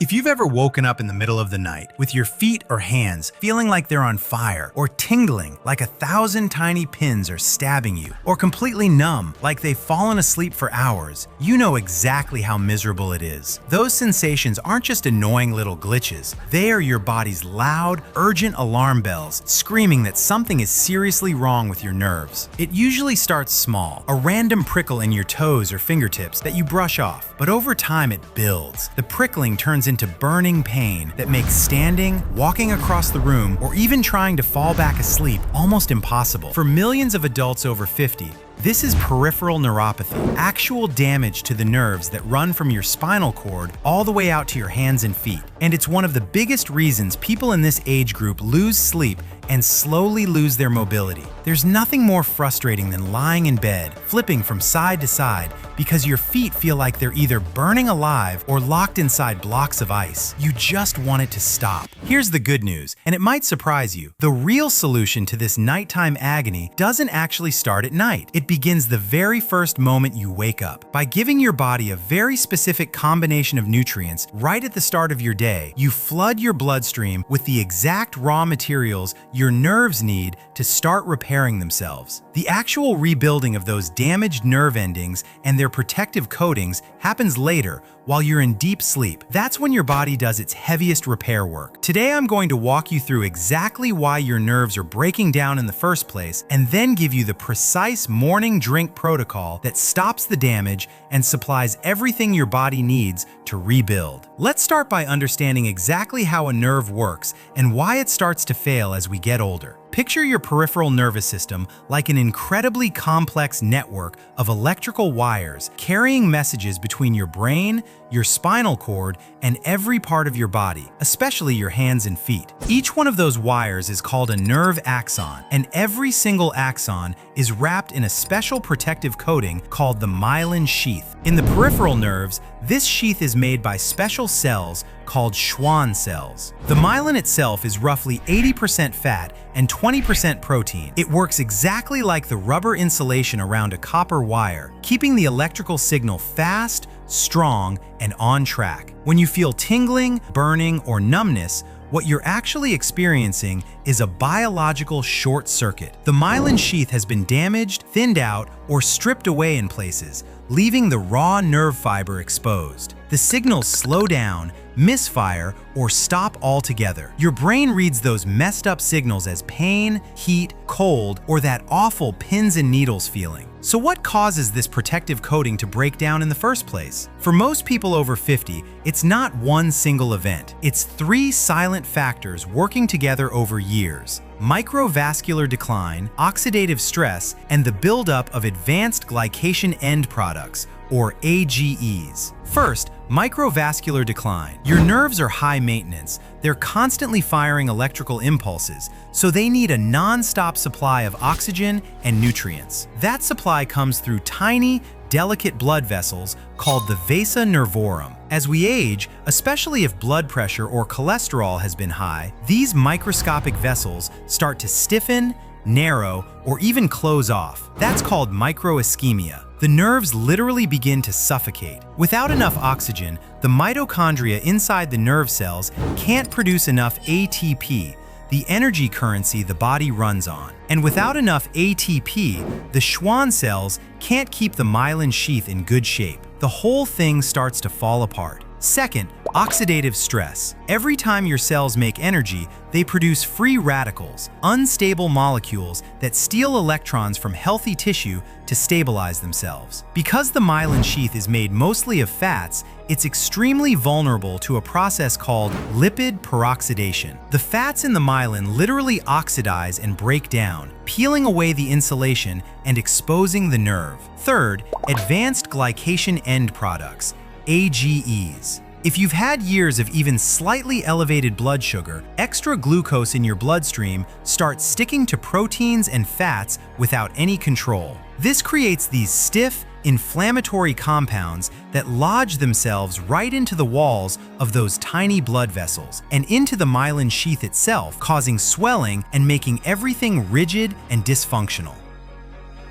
If you've ever woken up in the middle of the night with your feet or hands feeling like they're on fire, or tingling like 1,000 tiny pins are stabbing you, or completely numb like they've fallen asleep for hours, you know exactly how miserable it is. Those sensations aren't just annoying little glitches. They are your body's loud, urgent alarm bells screaming that something is seriously wrong with your nerves. It usually starts small, a random prickle in your toes or fingertips that you brush off, but over time it builds. The prickling turns into burning pain that makes standing, walking across the room, or even trying to fall back asleep almost impossible. For millions of adults over 50, this is peripheral neuropathy, actual damage to the nerves that run from your spinal cord all the way out to your hands and feet. And it's one of the biggest reasons people in this age group lose sleep and slowly lose their mobility. There's nothing more frustrating than lying in bed, flipping from side to side, because your feet feel like they're either burning alive or locked inside blocks of ice. You just want it to stop. Here's the good news, and it might surprise you. The real solution to this nighttime agony doesn't actually start at night. It begins the very first moment you wake up. By giving your body a very specific combination of nutrients right at the start of your day, you flood your bloodstream with the exact raw materials your nerves need to start repairing themselves. The actual rebuilding of those damaged nerve endings and their protective coatings happens later, while you're in deep sleep. That's when your body does its heaviest repair work. Today I'm going to walk you through exactly why your nerves are breaking down in the first place, and then give you the precise morning drink protocol that stops the damage and supplies everything your body needs to rebuild. Let's start by understanding exactly how a nerve works and why it starts to fail as we get older. Picture your peripheral nervous system like an incredibly complex network of electrical wires carrying messages between your brain, your spinal cord, and every part of your body, especially your hands and feet. Each one of those wires is called a nerve axon, and every single axon is wrapped in a special protective coating called the myelin sheath. In the peripheral nerves, this sheath is made by special cells called Schwann cells. The myelin itself is roughly 80% fat and 20% protein. It works exactly like the rubber insulation around a copper wire, keeping the electrical signal fast, strong, and on track. When you feel tingling, burning, or numbness, what you're actually experiencing is a biological short circuit. The myelin sheath has been damaged, thinned out, or stripped away in places, leaving the raw nerve fiber exposed. The signals slow down, misfire, or stop altogether. Your brain reads those messed up signals as pain, heat, cold, or that awful pins and needles feeling. So what causes this protective coating to break down in the first place? For most people over 50, it's not one single event. It's three silent factors working together over years: microvascular decline, oxidative stress, and the buildup of advanced glycation end products, or AGEs. First, microvascular decline. Your nerves are high maintenance. They're constantly firing electrical impulses, so they need a non-stop supply of oxygen and nutrients. That supply comes through tiny, delicate blood vessels called the vasa nervorum. As we age, especially if blood pressure or cholesterol has been high, these microscopic vessels start to stiffen, narrow, or even close off. That's called microischemia. The nerves literally begin to suffocate. Without enough oxygen, the mitochondria inside the nerve cells can't produce enough ATP, the energy currency the body runs on. And without enough ATP, the Schwann cells can't keep the myelin sheath in good shape. The whole thing starts to fall apart. Second, oxidative stress. Every time your cells make energy, they produce free radicals, unstable molecules that steal electrons from healthy tissue to stabilize themselves. Because the myelin sheath is made mostly of fats, it's extremely vulnerable to a process called lipid peroxidation. The fats in the myelin literally oxidize and break down, peeling away the insulation and exposing the nerve. Third, advanced glycation end products, AGEs. If you've had years of even slightly elevated blood sugar, extra glucose in your bloodstream starts sticking to proteins and fats without any control. This creates these stiff, inflammatory compounds that lodge themselves right into the walls of those tiny blood vessels and into the myelin sheath itself, causing swelling and making everything rigid and dysfunctional.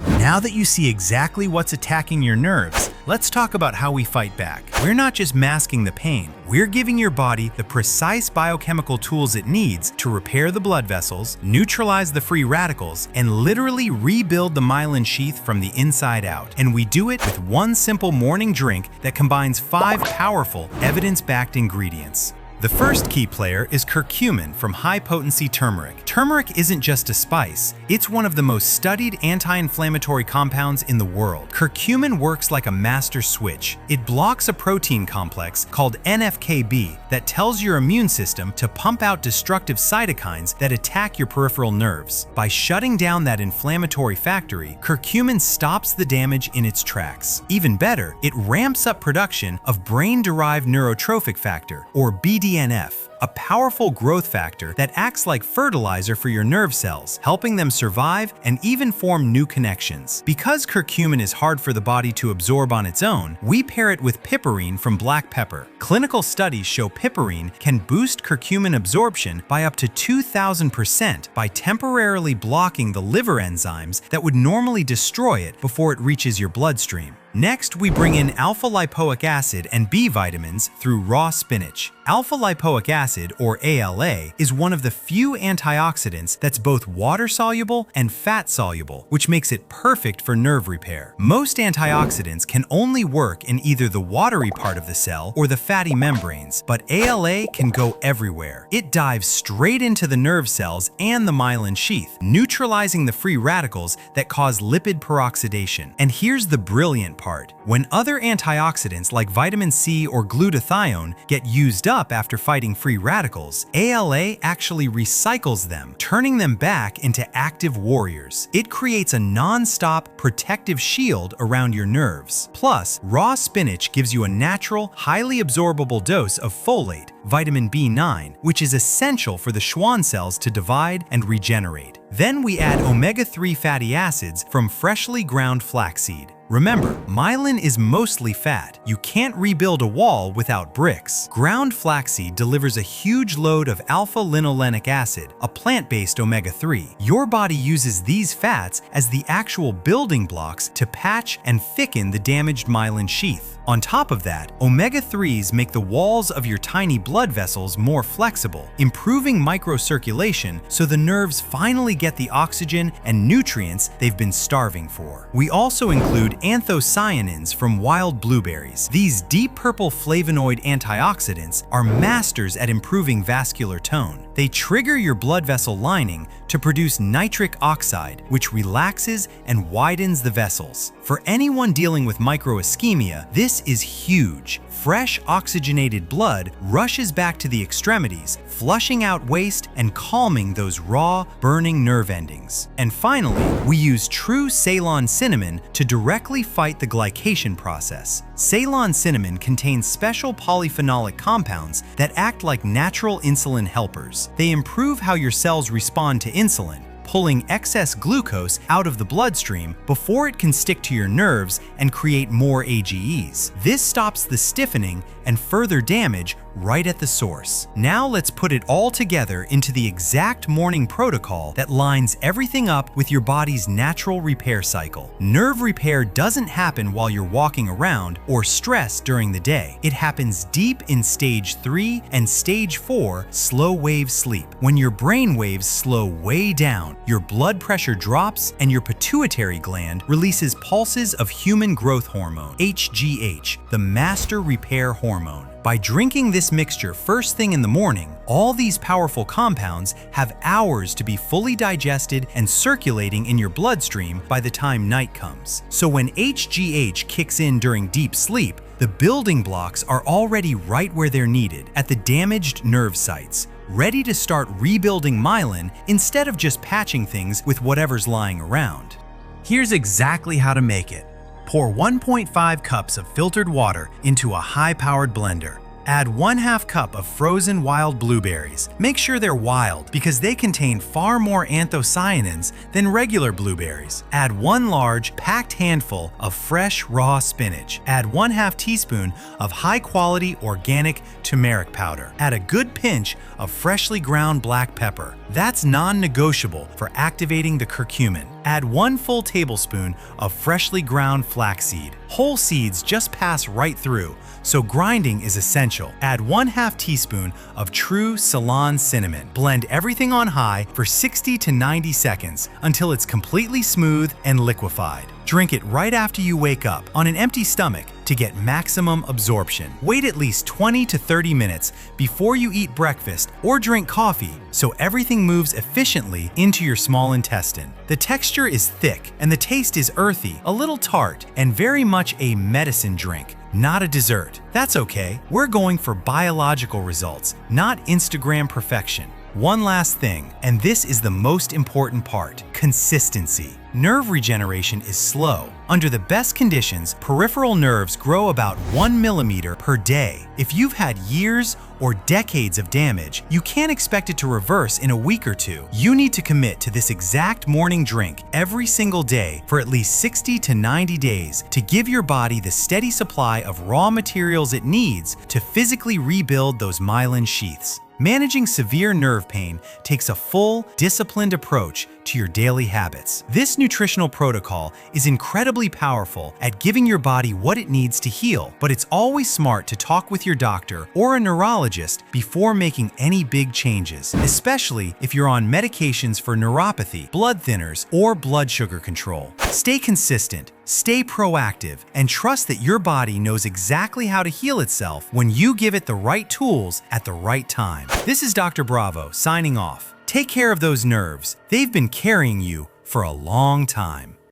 Now that you see exactly what's attacking your nerves, let's talk about how we fight back. We're not just masking the pain, we're giving your body the precise biochemical tools it needs to repair the blood vessels, neutralize the free radicals, and literally rebuild the myelin sheath from the inside out. And we do it with one simple morning drink that combines 5 powerful, evidence-backed ingredients. The first key player is curcumin from high-potency turmeric. Turmeric isn't just a spice, it's one of the most studied anti-inflammatory compounds in the world. Curcumin works like a master switch. It blocks a protein complex called NF-κB that tells your immune system to pump out destructive cytokines that attack your peripheral nerves. By shutting down that inflammatory factory, curcumin stops the damage in its tracks. Even better, it ramps up production of brain-derived neurotrophic factor, or BDNF, a powerful growth factor that acts like fertilizer for your nerve cells, helping them survive and even form new connections. Because curcumin is hard for the body to absorb on its own, we pair it with piperine from black pepper. Clinical studies show piperine can boost curcumin absorption by up to 2,000% by temporarily blocking the liver enzymes that would normally destroy it before it reaches your bloodstream. Next, we bring in alpha-lipoic acid and B vitamins through raw spinach. Alpha-lipoic acid, or ALA, is one of the few antioxidants that's both water-soluble and fat-soluble, which makes it perfect for nerve repair. Most antioxidants can only work in either the watery part of the cell or the fatty membranes, but ALA can go everywhere. It dives straight into the nerve cells and the myelin sheath, neutralizing the free radicals that cause lipid peroxidation. And here's the brilliant part. When other antioxidants like vitamin C or glutathione get used up after fighting free radicals, ALA actually recycles them, turning them back into active warriors. It creates a non-stop protective shield around your nerves. Plus, raw spinach gives you a natural, highly absorbable dose of folate, vitamin B9, which is essential for the Schwann cells to divide and regenerate. Then we add omega-3 fatty acids from freshly ground flaxseed. Remember, myelin is mostly fat. You can't rebuild a wall without bricks. Ground flaxseed delivers a huge load of alpha-linolenic acid, a plant-based omega-3. Your body uses these fats as the actual building blocks to patch and thicken the damaged myelin sheath. On top of that, omega-3s make the walls of your tiny blood vessels more flexible, improving microcirculation so the nerves finally get the oxygen and nutrients they've been starving for. We also include anthocyanins from wild blueberries. These deep purple flavonoid antioxidants are masters at improving vascular tone. They trigger your blood vessel lining to produce nitric oxide, which relaxes and widens the vessels. For anyone dealing with microischemia, this is huge. Fresh oxygenated blood rushes back to the extremities, flushing out waste and calming those raw, burning nerve endings. And finally, we use true Ceylon cinnamon to directly fight the glycation process. Ceylon cinnamon contains special polyphenolic compounds that act like natural insulin helpers. They improve how your cells respond to insulin, pulling excess glucose out of the bloodstream before it can stick to your nerves and create more AGEs. This stops the stiffening and further damage right at the source. Now let's put it all together into the exact morning protocol that lines everything up with your body's natural repair cycle. Nerve repair doesn't happen while you're walking around or stressed during the day. It happens deep in stage 3 and stage 4 slow wave sleep. When your brain waves slow way down, your blood pressure drops and your pituitary gland releases pulses of human growth hormone, HGH, the master repair hormone. By drinking this mixture first thing in the morning, all these powerful compounds have hours to be fully digested and circulating in your bloodstream by the time night comes. So when HGH kicks in during deep sleep, the building blocks are already right where they're needed, at the damaged nerve sites, ready to start rebuilding myelin instead of just patching things with whatever's lying around. Here's exactly how to make it. Pour 1.5 cups of filtered water into a high-powered blender. Add 1/2 cup of frozen wild blueberries. Make sure they're wild because they contain far more anthocyanins than regular blueberries. Add 1 large, packed handful of fresh, raw spinach. Add 1/2 teaspoon of high-quality organic turmeric powder. Add a good pinch of freshly ground black pepper. That's non-negotiable for activating the curcumin. Add 1 full tablespoon of freshly ground flaxseed. Whole seeds just pass right through, so grinding is essential. Add 1/2 teaspoon of true Ceylon cinnamon. Blend everything on high for 60 to 90 seconds until it's completely smooth and liquefied. Drink it right after you wake up on an empty stomach to get maximum absorption. Wait at least 20 to 30 minutes before you eat breakfast or drink coffee so everything moves efficiently into your small intestine. The texture is thick and the taste is earthy, a little tart, and very much a medicine drink, not a dessert. That's okay. We're going for biological results, not Instagram perfection. One last thing, and this is the most important part: consistency. Nerve regeneration is slow. Under the best conditions, peripheral nerves grow about 1 millimeter per day. If you've had years or decades of damage, you can't expect it to reverse in a week or two. You need to commit to this exact morning drink every single day for at least 60 to 90 days to give your body the steady supply of raw materials it needs to physically rebuild those myelin sheaths. Managing severe nerve pain takes a full, disciplined approach to your daily habits. This nutritional protocol is incredibly powerful at giving your body what it needs to heal, but it's always smart to talk with your doctor or a neurologist before making any big changes, especially if you're on medications for neuropathy, blood thinners, or blood sugar control. Stay consistent, stay proactive, and trust that your body knows exactly how to heal itself when you give it the right tools at the right time. This is Dr. Bravo signing off. Take care of those nerves. They've been carrying you for a long time.